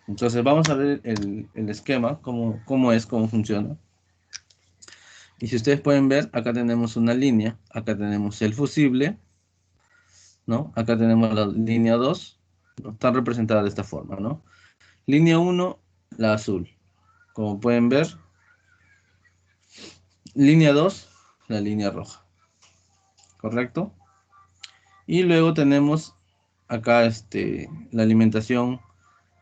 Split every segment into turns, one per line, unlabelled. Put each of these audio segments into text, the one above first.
Entonces vamos a ver el esquema, cómo funciona. Y si ustedes pueden ver, acá tenemos una línea, acá tenemos el fusible, ¿no? Acá tenemos la línea 2, ¿no? Están representadas de esta forma, ¿no? Línea 1, la azul. Como pueden ver, línea 2, la línea roja, ¿correcto? Y luego tenemos acá la alimentación,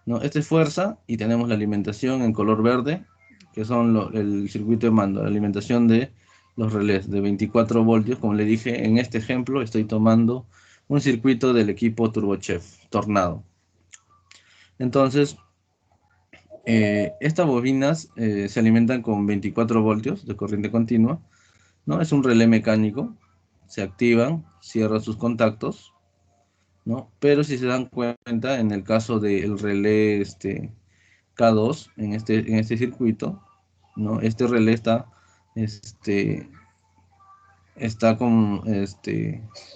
¿no? Este es fuerza y tenemos la alimentación en color verde, que son el circuito de mando, la alimentación de los relés de 24 voltios. Como le dije, en este ejemplo estoy tomando un circuito del equipo TurboChef Tornado. Entonces, estas bobinas se alimentan con 24 voltios de corriente continua, ¿no? Es un relé mecánico, se activan, cierran sus contactos, ¿no? Pero si se dan cuenta, en el caso del relé K2, en este circuito, ¿no? Este relé este,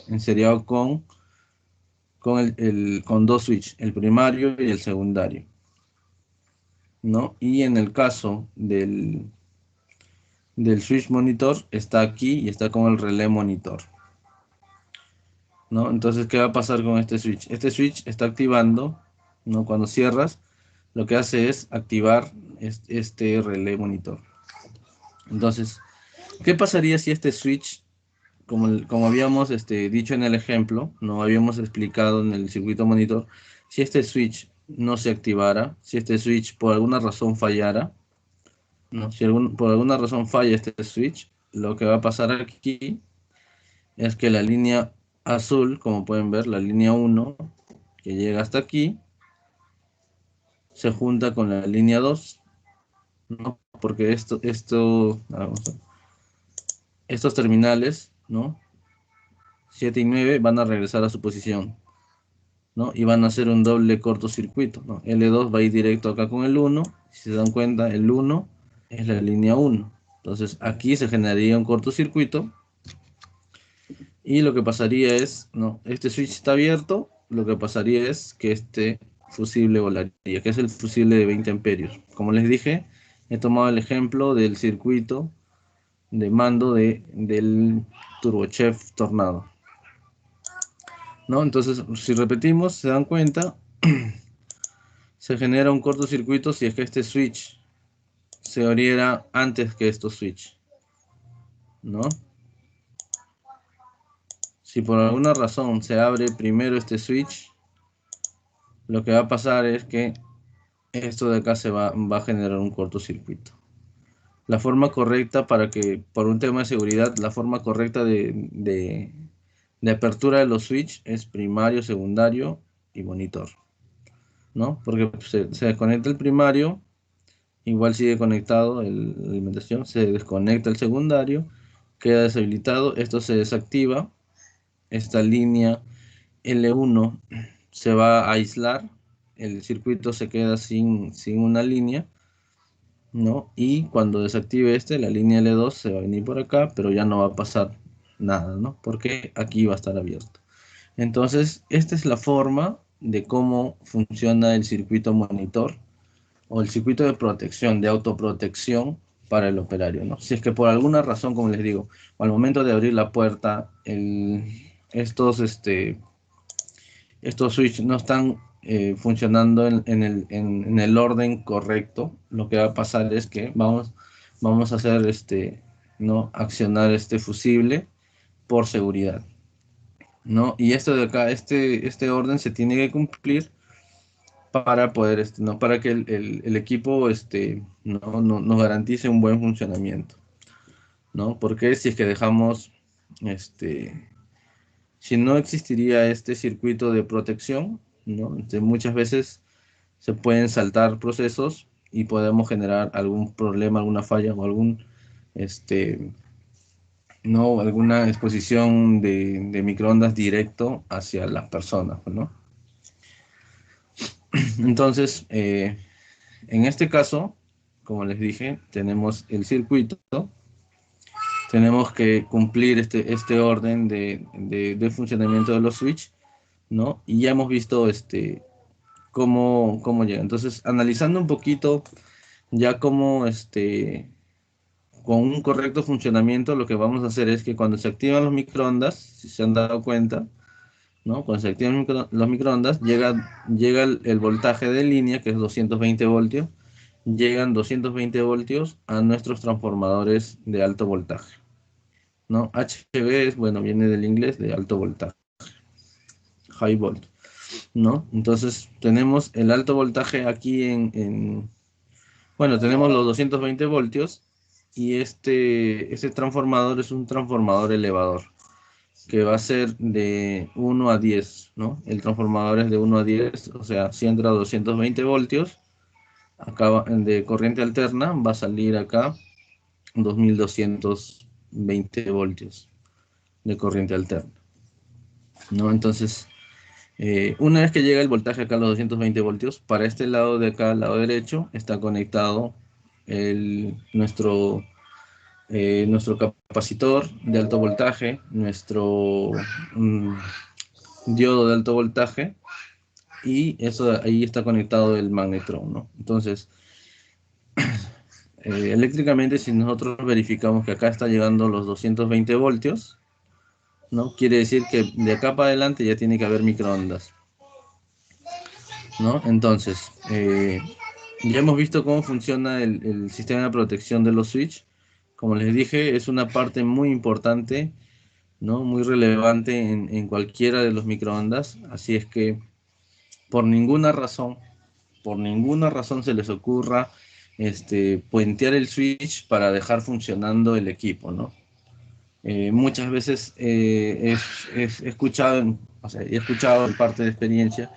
enseriado con dos switches, el primario y el secundario, ¿no? Y en el caso del switch monitor, está aquí y está con el relé monitor, ¿no? Entonces, ¿qué va a pasar con este switch? Este switch está activando, ¿no? Cuando cierras, lo que hace es activar este relé monitor. Entonces, ¿qué pasaría si este switch, como habíamos dicho en el ejemplo, no habíamos explicado en el circuito monitor, si este switch no se activara, si este switch por alguna razón fallara, ¿no? Si por alguna razón falla este switch, lo que va a pasar aquí es que la línea azul, como pueden ver, la línea 1, que llega hasta aquí, se junta con la línea 2, ¿no? Porque estos terminales, ¿no? 7 y 9 van a regresar a su posición, ¿no? Y van a hacer un doble cortocircuito, ¿no? L2 va a ir directo acá con el 1. Si se dan cuenta, el 1 es la línea 1. Entonces aquí se generaría un cortocircuito y lo que pasaría es, ¿no? Este switch está abierto, lo que pasaría es que este fusible volaría, que es el fusible de 20 amperios. Como les dije, he tomado el ejemplo del circuito de mando del TurboChef Tornado, ¿no? Entonces, si repetimos, se dan cuenta, se genera un cortocircuito si es que este switch se abriera antes que estos switch, ¿no? Si por alguna razón se abre primero este switch, lo que va a pasar es que esto de acá va a generar un cortocircuito. La forma correcta por un tema de seguridad, la forma correcta de apertura de los switch es primario, secundario y monitor, ¿no? Porque se desconecta el primario, igual sigue conectado la alimentación, se desconecta el secundario, queda deshabilitado, esto se desactiva, esta línea L1 se va a aislar, el circuito se queda sin una línea, ¿no? Y cuando desactive la línea L2 se va a venir por acá, pero ya no va a pasar nada, ¿no? Porque aquí va a estar abierto. Entonces, esta es la forma de cómo funciona el circuito monitor o el circuito de protección, de autoprotección para el operario, ¿no? Si es que por alguna razón, como les digo, al momento de abrir la puerta, estos, estos switches no están funcionando en el orden correcto, lo que va a pasar es que vamos a hacer ¿no? Accionar este fusible por seguridad, ¿no? Y esto de acá, este orden se tiene que cumplir para poder, ¿no? Para que el equipo nos garantice un buen funcionamiento, ¿no? Porque si es que dejamos, este, si no existiría este circuito de protección, ¿no? Muchas veces se pueden saltar procesos y podemos generar algún problema, alguna falla o este, ¿no? Alguna exposición de microondas directo hacia las personas, ¿no? Entonces, en este caso, como les dije, tenemos el circuito, tenemos que cumplir este orden de funcionamiento de los switch, ¿no? Y ya hemos visto cómo llega. Entonces, analizando un poquito ya cómo con un correcto funcionamiento, lo que vamos a hacer es que cuando se activan los microondas, si se han dado cuenta, ¿no? Cuando se activan los microondas, llega el voltaje de línea, que es 220 voltios, llegan 220 voltios a nuestros transformadores de alto voltaje, ¿no? HV es, bueno, viene del inglés de alto voltaje, high volt, ¿no? Entonces tenemos el alto voltaje aquí bueno, tenemos los 220 voltios y este transformador es un transformador elevador que va a ser de 1 a 10, ¿no? El transformador es de 1 a 10, o sea, si entra a 220 voltios, acá de corriente alterna, va a salir acá 2220 voltios de corriente alterna, ¿no? Entonces, una vez que llega el voltaje acá a los 220 voltios, para este lado de acá, al lado derecho, está conectado nuestro capacitor de alto voltaje, nuestro mm, diodo de alto voltaje, y eso ahí está conectado el magnetrón, ¿no? Entonces, eléctricamente, si nosotros verificamos que acá está llegando los 220 voltios, ¿no? Quiere decir que de acá para adelante ya tiene que haber microondas, ¿no? Entonces, ya hemos visto cómo funciona el sistema de protección de los switch. Como les dije, es una parte muy importante, ¿no? Muy relevante en cualquiera de los microondas. Así es que por ninguna razón, por ninguna razón se les ocurra puentear el switch para dejar funcionando el equipo, ¿no? Muchas veces he escuchado, o sea, he escuchado en parte de experiencia,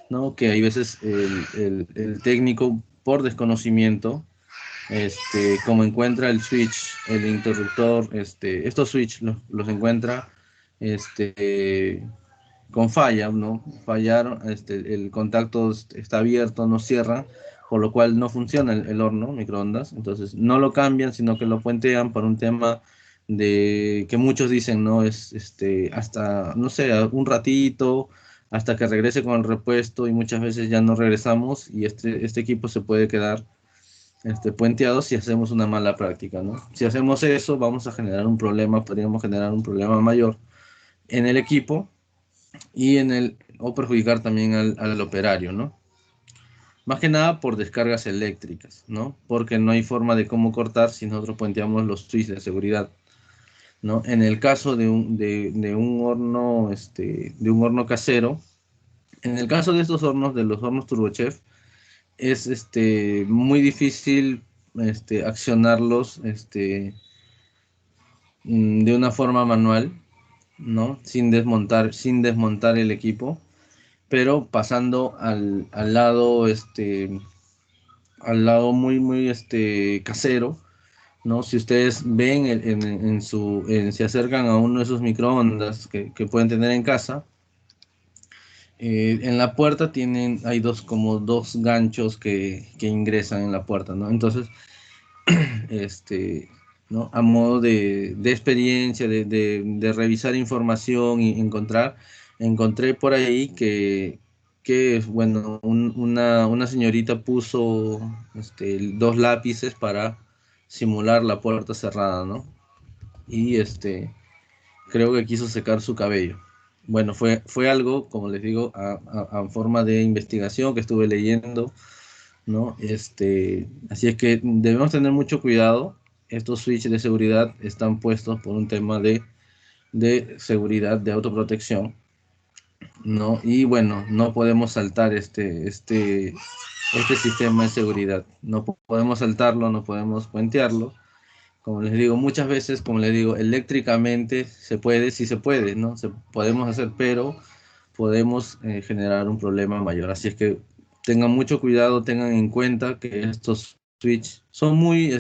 ¿no? Que hay veces el técnico, por desconocimiento, como encuentra el switch, el interruptor, estos switch los encuentra este, con falla, ¿no? Fallaron, el contacto está abierto, no cierra, por lo cual no funciona el horno, microondas. Entonces no lo cambian, sino que lo puentean por un tema de que muchos dicen, ¿no? Es hasta, no sé, un ratito, hasta que regrese con el repuesto, y muchas veces ya no regresamos y este equipo se puede quedar puenteado si hacemos una mala práctica, ¿no? Si hacemos eso, vamos a generar un problema, podríamos generar un problema mayor en el equipo o perjudicar también al operario, ¿no? Más que nada por descargas eléctricas, ¿no? Porque no hay forma de cómo cortar si nosotros puenteamos los switches de seguridad, ¿no? En el caso de un horno, de un horno casero, en el caso de estos hornos, de los hornos TurboChef, es muy difícil accionarlos de una forma manual, ¿no? Sin desmontar el equipo, pero pasando al lado muy, muy casero, ¿no? Si ustedes ven se acercan a uno de esos microondas que pueden tener en casa, en la puerta hay como dos ganchos que ingresan en la puerta, ¿no? Entonces, este, ¿no? A modo de experiencia, de revisar información y encontré por ahí que bueno, una señorita puso dos lápices para simular la puerta cerrada, ¿no? Y creo que quiso secar su cabello. Bueno, fue algo, como les digo, a forma de investigación que estuve leyendo, ¿no? Así es que debemos tener mucho cuidado. Estos switches de seguridad están puestos por un tema de seguridad, de autoprotección, ¿no? Y bueno, no podemos saltar este sistema de seguridad. No podemos saltarlo, no podemos puentearlo. Como les digo, muchas veces, como les digo, eléctricamente se puede, sí se puede, ¿no? Podemos hacer, pero podemos generar un problema mayor. Así es que tengan mucho cuidado, tengan en cuenta que estos switch son muy,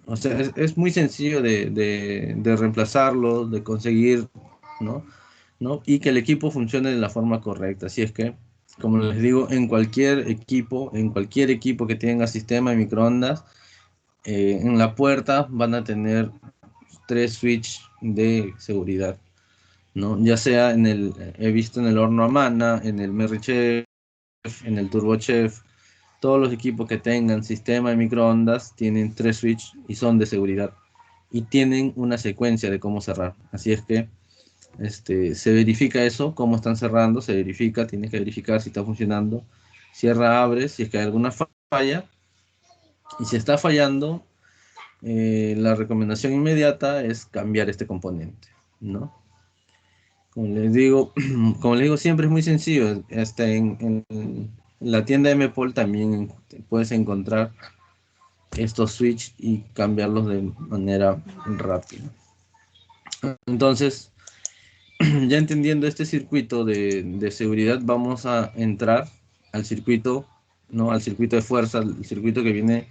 o sea, es muy sencillo de reemplazarlos, de conseguir, ¿no? ¿No? Y que el equipo funcione de la forma correcta. Así es que, como les digo, en cualquier equipo que tenga sistema de microondas, en la puerta van a tener tres switch de seguridad, ¿no? Ya sea he visto en el horno Amana, en el Merrichel, en el TurboChef, todos los equipos que tengan sistema de microondas tienen 3 switch y son de seguridad. Y tienen una secuencia de cómo cerrar. Así es que se verifica eso, cómo están cerrando, se verifica, tienes que verificar si está funcionando. Cierra, abre, si es que hay alguna falla. Y si está fallando, la recomendación inmediata es cambiar este componente, ¿no? Como les digo, como les digo, siempre es muy sencillo. En la tienda MPOL también puedes encontrar estos switch y cambiarlos de manera rápida. Entonces, ya entendiendo este circuito de seguridad, vamos a entrar al circuito, ¿no? Al circuito de fuerza, el circuito que viene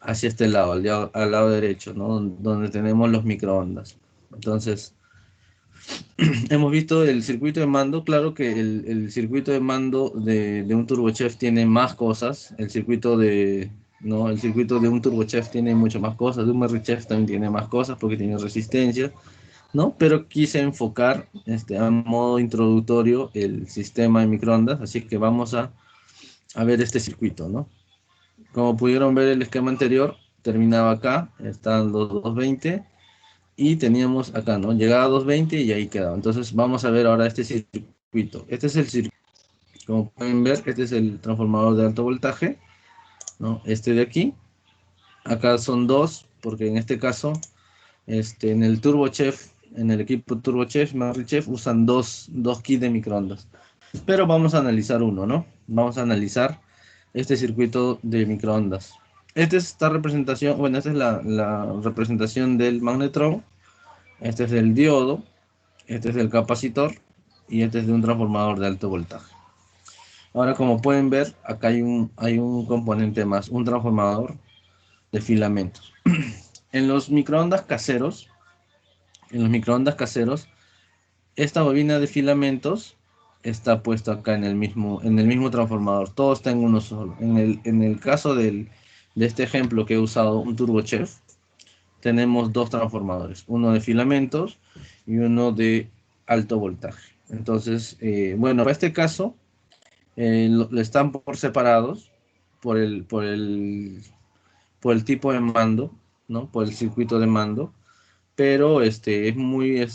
hacia este lado, al lado derecho, ¿no? Donde tenemos los microondas. Entonces, hemos visto el circuito de mando. Claro que el circuito de mando de un TurboChef tiene más cosas. ¿No? El circuito de un TurboChef tiene mucho más cosas. De un MerriChef también tiene más cosas porque tiene resistencia, ¿no? Pero quise enfocar a modo introductorio el sistema de microondas, así que vamos a ver este circuito, ¿no? Como pudieron ver el esquema anterior, terminaba acá, están los 220 y teníamos acá, ¿no? Llegaba a 220 y ahí quedaba. Entonces vamos a ver ahora este circuito. Este es el circuito. Como pueden ver, este es el transformador de alto voltaje, ¿no? Este de aquí. Acá son dos, porque en este caso, en el TurboChef, en el equipo TurboChef, MerriChef, usan dos kits de microondas. Pero vamos a analizar uno, ¿no? Vamos a analizar este circuito de microondas. Esta es esta representación, bueno, esta es la representación del magnetrón. Este es del diodo, este es del capacitor y este es de un transformador de alto voltaje. Ahora, como pueden ver, acá hay un componente más, un transformador de filamentos. En los microondas caseros, esta bobina de filamentos está puesta acá en el mismo transformador. Todo está en uno solo. En el caso de este ejemplo que he usado, un TurboChef, tenemos dos transformadores, uno de filamentos y uno de alto voltaje. Entonces, bueno, para este caso, lo están por separados por el tipo de mando, ¿no? Por el circuito de mando, pero es muy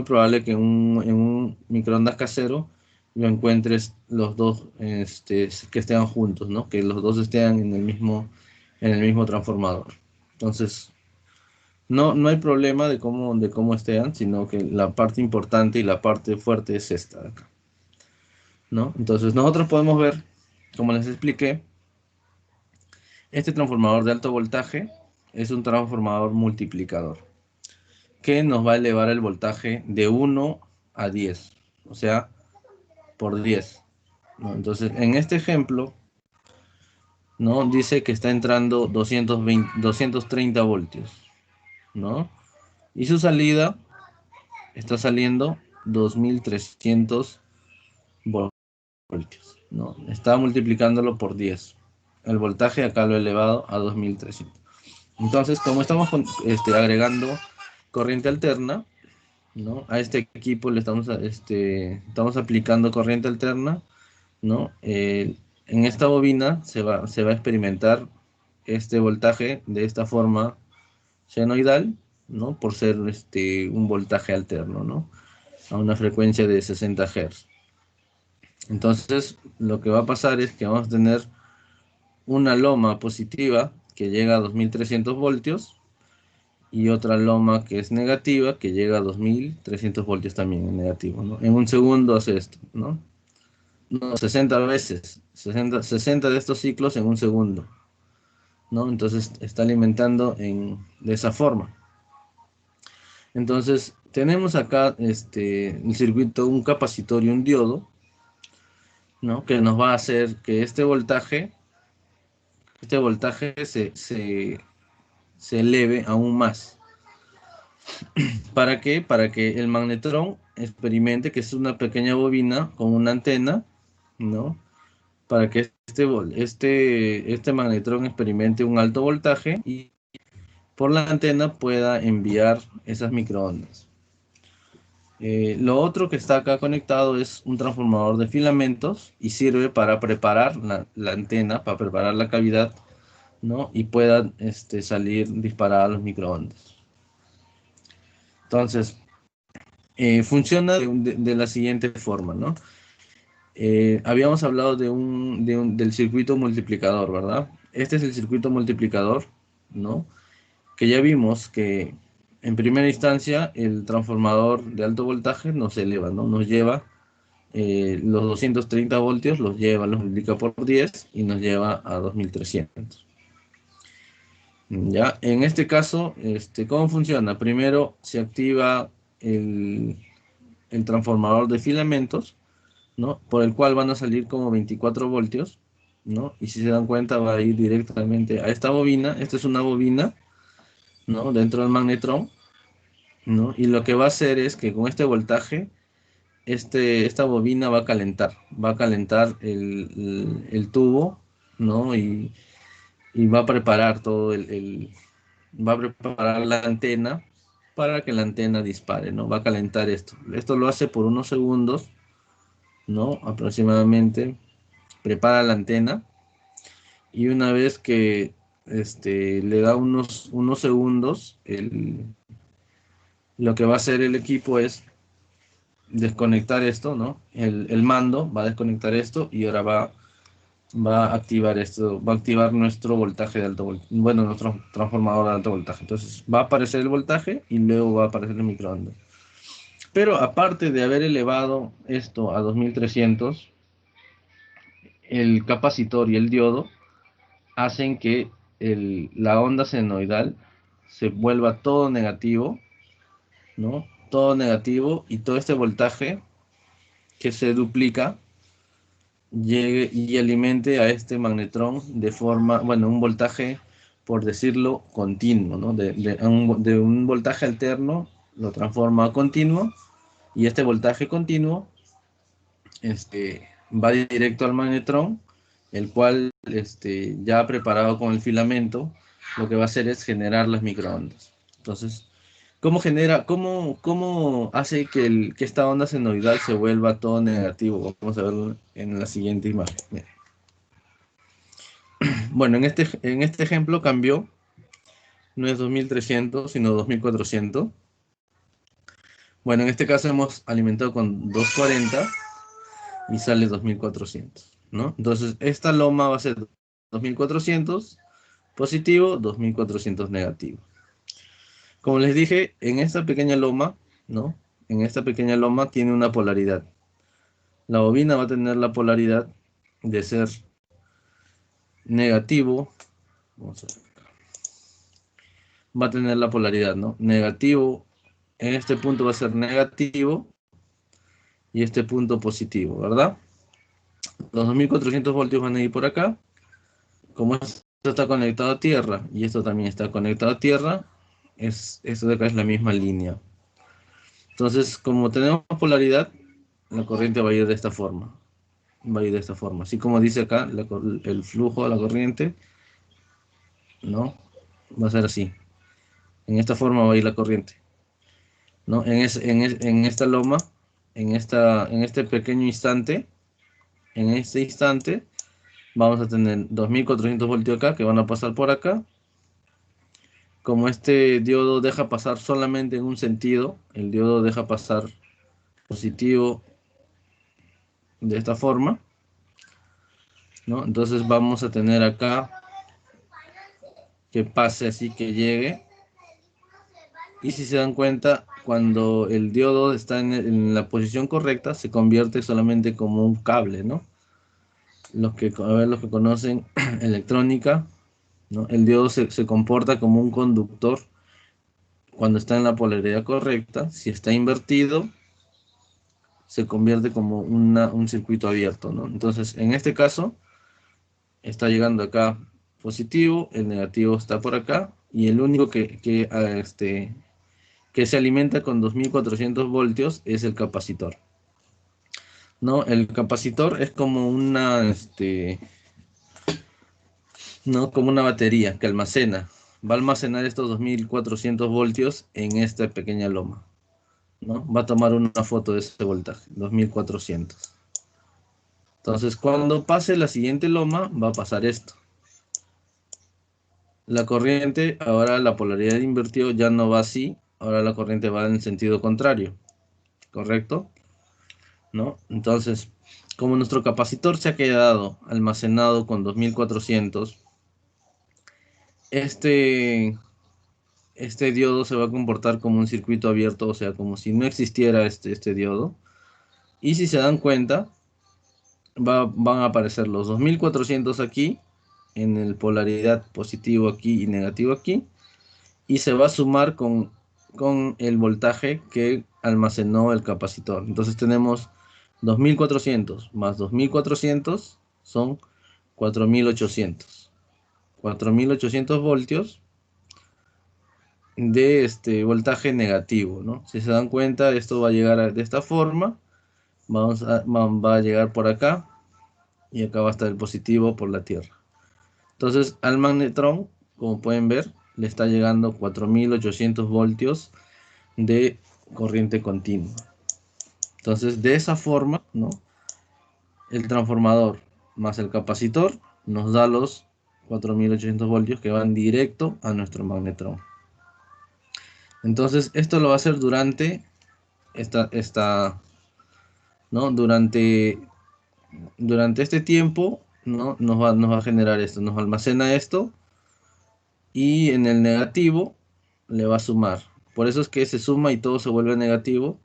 probable que en un microondas casero lo encuentres los dos, que estén juntos, ¿no? Que los dos estén en el mismo transformador. Entonces, no hay problema de cómo estén, sino que la parte importante y la parte fuerte es esta de acá, ¿no? Entonces, nosotros podemos ver, como les expliqué, este transformador de alto voltaje es un transformador multiplicador que nos va a elevar el voltaje de 1 a 10, o sea, por 10, ¿no? Entonces, en este ejemplo, ¿no? Dice que está entrando 230 voltios, ¿no? Y su salida está saliendo 2300 voltios, ¿no? Está multiplicándolo por 10. El voltaje acá lo he elevado a 2300. Entonces, como estamos agregando corriente alterna, ¿no? A este equipo le estamos aplicando corriente alterna, ¿no? En esta bobina se va a experimentar este voltaje de esta forma senoidal, ¿no? Por ser un voltaje alterno, ¿no? A una frecuencia de 60 Hz. Entonces, lo que va a pasar es que vamos a tener una loma positiva que llega a 2300 voltios y otra loma que es negativa que llega a 2300 voltios también en negativo, ¿no? En un segundo hace esto, ¿no? No, 60 veces, 60 de estos ciclos en un segundo, ¿no? Entonces está alimentando de esa forma. Entonces tenemos acá el circuito, un capacitor y un diodo, ¿no? Que nos va a hacer que este voltaje se eleve aún más. ¿Para qué? Para que el magnetrón experimente, que es una pequeña bobina con una antena, ¿no? Para que este magnetrón experimente un alto voltaje y por la antena pueda enviar esas microondas. Lo otro que está acá conectado es un transformador de filamentos y sirve para preparar la antena, para preparar la cavidad, ¿no? Y puedan salir disparada a los microondas. Entonces, funciona de la siguiente forma, ¿no? Habíamos hablado del circuito multiplicador, ¿verdad? Este es el circuito multiplicador, ¿no? Que ya vimos que en primera instancia el transformador de alto voltaje nos eleva, ¿no? Nos lleva los 230 voltios, los lleva, los multiplica por 10 y nos lleva a 2300. Ya, en este caso, ¿cómo funciona? Primero se activa el, el transformador de filamentos, ¿no? Por el cual van a salir como 24 voltios, ¿no? Y si se dan cuenta va a ir directamente a esta bobina. Esta es una bobina, ¿no? Dentro del magnetrón, ¿no? Y lo que va a hacer es que con este voltaje, esta bobina va a calentar el tubo, ¿no? Y va a preparar va a preparar la antena para que la antena dispare, ¿no? Va a calentar esto. Esto lo hace por unos segundos, ¿no? Aproximadamente prepara la antena y una vez que le da unos segundos, lo que va a hacer el equipo es desconectar esto, ¿no? El mando va a desconectar esto y ahora va a activar esto, va a activar nuestro voltaje de alto voltaje, bueno, nuestro transformador de alto voltaje. Entonces va a aparecer el voltaje y luego va a aparecer el microondas. Pero aparte de haber elevado esto a 2300, el capacitor y el diodo hacen que la onda senoidal se vuelva todo negativo, ¿no? Todo negativo y todo este voltaje que se duplica llegue y alimente a este magnetrón de forma, bueno, un voltaje, por decirlo, continuo, ¿no? De un voltaje alterno lo transforma a continuo y este voltaje continuo va directo al magnetrón, el cual ya preparado con el filamento, lo que va a hacer es generar las microondas. Entonces, cómo hace que esta onda senoidal se vuelva todo negativo? Vamos a verlo en la siguiente imagen. Mira. Bueno, en este ejemplo cambió, no es 2300, sino 2400. Bueno, en este caso hemos alimentado con 240 y sale 2400, ¿no? Entonces, esta loma va a ser 2400 positivo, 2400 negativo. Como les dije, en esta pequeña loma, ¿no? En esta pequeña loma tiene una polaridad. La bobina va a tener la polaridad de ser negativo. Vamos a ver acá. Va a tener la polaridad, ¿no? Negativo. En este punto va a ser negativo y este punto positivo, ¿verdad? Los 2400 voltios van a ir por acá. Como esto está conectado a tierra y esto también está conectado a tierra, esto de acá es la misma línea. Entonces, como tenemos polaridad, la corriente va a ir de esta forma. Va a ir de esta forma. Así como dice acá, el flujo de la corriente, ¿no? Va a ser así. En esta forma va a ir la corriente, ¿no? En esta loma, en este pequeño instante, en este instante, vamos a tener 2400 voltios acá que van a pasar por acá. Como este diodo deja pasar solamente en un sentido, el diodo deja pasar positivo de esta forma, ¿no? Entonces vamos a tener acá que pase así, que llegue. Y si se dan cuenta, cuando el diodo está en la posición correcta, se convierte solamente como un cable, ¿no? Los que conocen electrónica, ¿no? El diodo se comporta como un conductor cuando está en la polaridad correcta. Si está invertido, se convierte como un circuito abierto, ¿no? Entonces, en este caso, está llegando acá positivo, el negativo está por acá, y el único que se alimenta con 2400 voltios es el capacitor, ¿no? El capacitor es como ¿no? Como una batería que va a almacenar estos 2400 voltios en esta pequeña loma. ¿no? Va a tomar una foto de ese voltaje, 2400. Entonces, cuando pase la siguiente loma, va a pasar esto. La corriente, ahora la polaridad invertido ya no va así, ahora la corriente va en sentido contrario, ¿correcto? ¿No? Entonces, como nuestro capacitor se ha quedado almacenado con 2400, este, este diodo se va a comportar como un circuito abierto, o sea, como si no existiera este diodo. Y si se dan cuenta, van a aparecer los 2400 aquí, en el polaridad positivo aquí y negativo aquí, y se va a sumar con el voltaje que almacenó el capacitor. Entonces tenemos 2400 más 2400 son 4800. 4800 voltios de este voltaje negativo, ¿no? Si se dan cuenta, esto va a llegar de esta forma. Va a llegar por acá y acá va a estar el positivo por la Tierra. Entonces al magnetrón, como pueden ver, le está llegando 4800 voltios de corriente continua. Entonces de esa forma, ¿no? El transformador más el capacitor nos da los 4800 voltios que van directo a nuestro magnetrón. Entonces esto lo va a hacer durante ¿no? Durante este tiempo, ¿no? Nos va a generar esto, nos almacena esto y en el negativo le va a sumar. Por eso es que se suma y todo se vuelve negativo.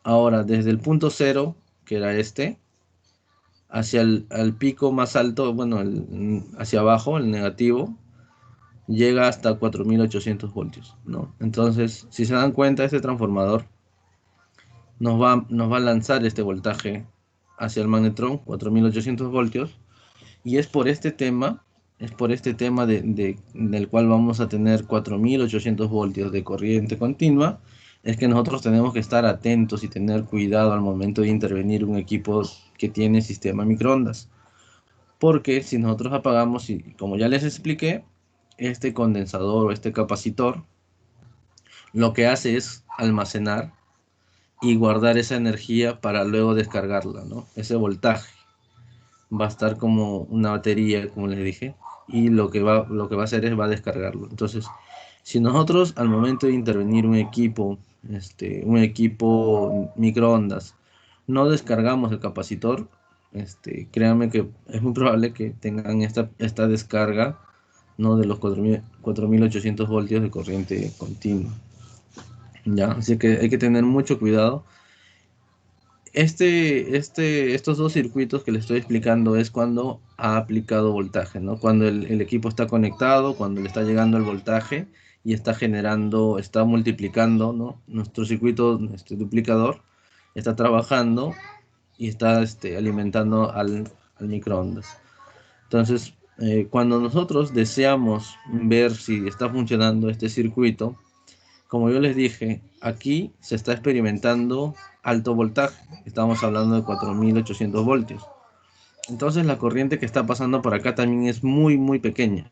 Ahora, desde el punto cero, que era este, hacia el pico más alto, bueno, hacia abajo, el negativo, llega hasta 4800 voltios, ¿no? Entonces, si se dan cuenta, este transformador nos va a lanzar este voltaje hacia el magnetrón, 4800 voltios, y es por este tema del cual vamos a tener 4800 voltios de corriente continua, es que nosotros tenemos que estar atentos y tener cuidado al momento de intervenir un equipo que tiene sistema microondas. Porque si nosotros apagamos, y como ya les expliqué, este condensador o este capacitor lo que hace es almacenar y guardar esa energía para luego descargarla, ¿no? Ese voltaje va a estar como una batería, como les dije, y lo que va a hacer es va a descargarlo. Entonces, si nosotros al momento de intervenir un equipo microondas, no descargamos el capacitor, créanme que es muy probable que tengan esta descarga, ¿no? De los 4800 voltios de corriente continua. ¿Ya? Así que hay que tener mucho cuidado. Estos dos circuitos que le estoy explicando es cuando ha aplicado voltaje, ¿no? Cuando el equipo está conectado, cuando le está llegando el voltaje y está generando, está multiplicando, ¿no? Nuestro circuito, duplicador, está trabajando y está alimentando al microondas. Entonces, cuando nosotros deseamos ver si está funcionando este circuito, como yo les dije, aquí se está experimentando alto voltaje. Estamos hablando de 4800 voltios. Entonces la corriente que está pasando por acá también es muy, muy pequeña.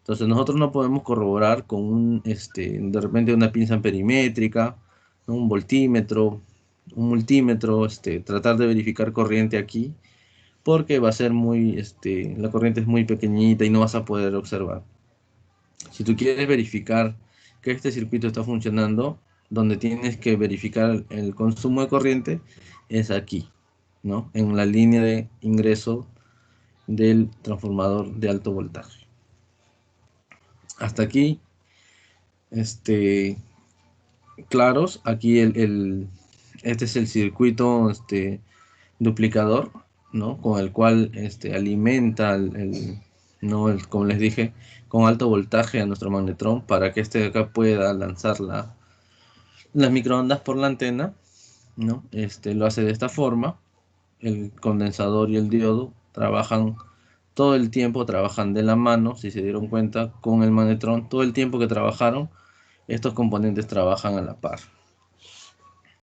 Entonces nosotros no podemos corroborar con de repente una pinza perimétrica, ¿no? Un voltímetro, un multímetro, tratar de verificar corriente aquí, porque va a ser la corriente es muy pequeñita y no vas a poder observar. Si tú quieres verificar que este circuito está funcionando, donde tienes que verificar el consumo de corriente es aquí, ¿no? En la línea de ingreso del transformador de alto voltaje. Hasta aquí, claros. Aquí este es el circuito duplicador, ¿no? Con el cual alimenta ¿no? Como les dije, con alto voltaje a nuestro magnetrón para que de acá pueda lanzar las microondas por la antena, ¿no? Lo hace de esta forma. El condensador y el diodo trabajan todo el tiempo, trabajan de la mano, si se dieron cuenta, con el magnetrón. Todo el tiempo que trabajaron, estos componentes trabajan a la par.